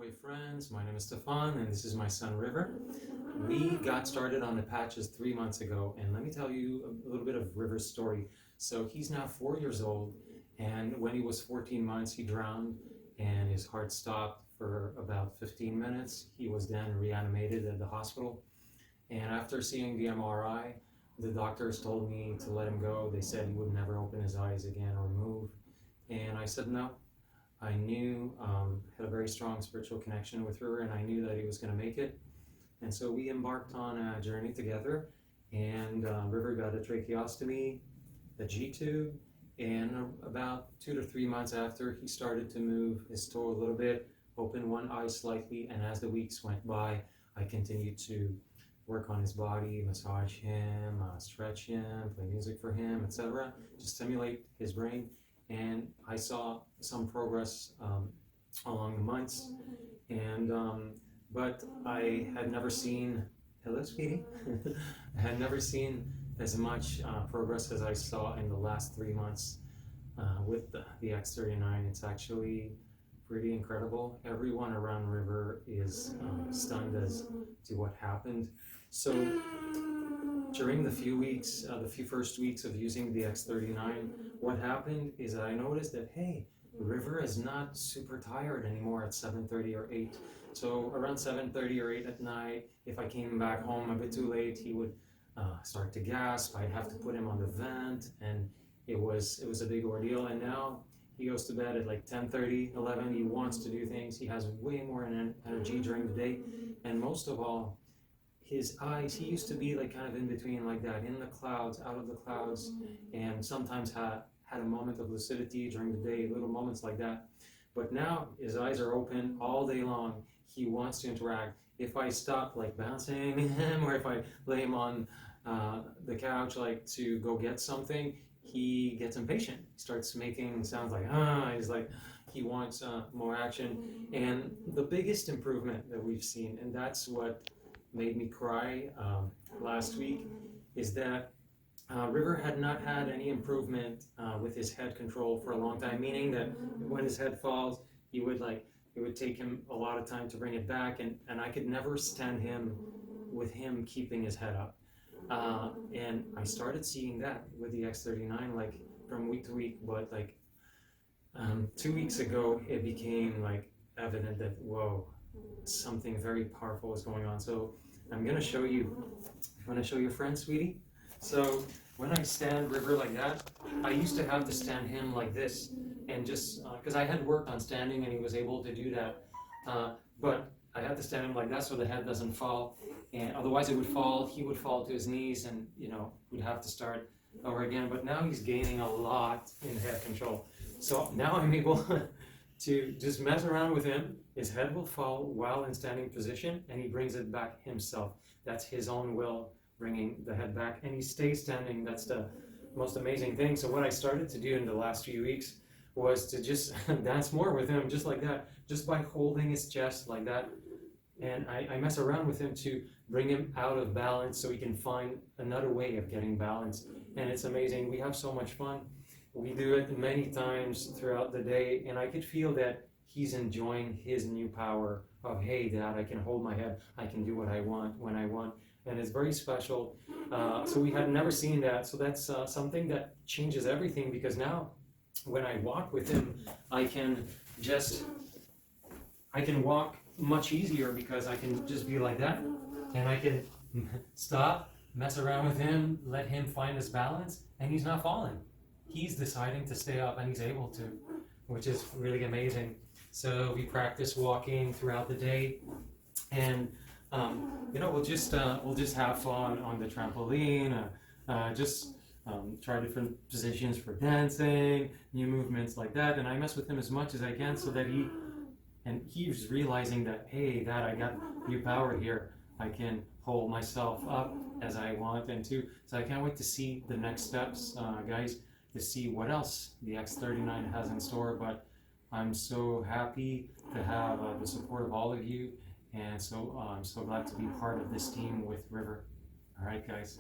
Lifewave friends, my name is Stefan and this is my son River. We got started on the patches 3 months ago, and let me tell you a little bit of River's story. So he's now 4 years old, and when he was 14 months he drowned and his heart stopped for about 15 minutes. He was then reanimated at the hospital, and after seeing the MRI, the doctors told me to let him go. They said he would never open his eyes again or move, and I said no. I knew, had a very strong spiritual connection with River, and I knew that he was going to make it. And so we embarked on a journey together, and River got a tracheostomy, a G-tube, and about 2 to 3 months after, he started to move his toe a little bit, open one eye slightly, and as the weeks went by, I continued to work on his body, massage him, stretch him, play music for him, etc., to stimulate his brain. And I saw some progress along the months, and but I had never seen, hello sweetie, I had never seen as much progress as I saw in the last 3 months with the X39. It's actually pretty incredible. Everyone around River is stunned as to what happened. So during the few first weeks of using the X39, what happened is that I noticed that, hey, River is not super tired anymore at 7:30 or 8. So around 7:30 or 8 at night, if I came back home a bit too late, he would start to gasp. I'd have to put him on the vent, and it was a big ordeal. And now he goes to bed at like 10:30, 11. He wants to do things. He has way more energy during the day, and most of all, his eyes, he used to be like kind of in between like that, in the clouds, out of the clouds, and sometimes had a moment of lucidity during the day, little moments like that. But now his eyes are open all day long. He wants to interact. If I stop like bouncing him, or if I lay him on the couch like to go get something, he gets impatient. He starts making sounds like, he's like, he wants more action. And the biggest improvement that we've seen, and that's what made me cry last week, is that River had not had any improvement with his head control for a long time, meaning that when his head falls, it would take him a lot of time to bring it back, and I could never stand him with him keeping his head up. And I started seeing that with the X39, like from week to week, but like 2 weeks ago, it became like evident that, whoa, something very powerful is going on. So I'm gonna show you. Want to show your friend, sweetie? So when I stand River like that, I used to have to stand him like this, and just because I had worked on standing and he was able to do that, but I had to stand him like that so the head doesn't fall, and otherwise it would fall. He would fall to his knees, and we'd have to start over again. But now he's gaining a lot in head control. So now I'm able to just mess around with him. His head will fall while in standing position, and he brings it back himself. That's his own will bringing the head back, and he stays standing. That's the most amazing thing. So what I started to do in the last few weeks was to just dance more with him, just like that, just by holding his chest like that. And I mess around with him to bring him out of balance so he can find another way of getting balance. And it's amazing. We have so much fun. We do it many times throughout the day, and I could feel that he's enjoying his new power of, hey, Dad, I can hold my head, I can do what I want when I want, and it's very special. So we had never seen that, so that's something that changes everything, because now when I walk with him, I can walk much easier, because I can just be like that, and I can stop, mess around with him, let him find his balance, and he's not falling. He's deciding to stay up, and he's able to, which is really amazing. So we practice walking throughout the day, and we'll just have fun on the trampoline, try different positions for dancing, new movements like that, and I mess with him as much as I can so that he's realizing that, hey, Dad, I got new power here. I can hold myself up as I want, so I can't wait to see the next steps, guys, to see what else the X39 has in store. But I'm so happy to have the support of all of you, and so I'm so glad to be part of this team with River. All right, guys.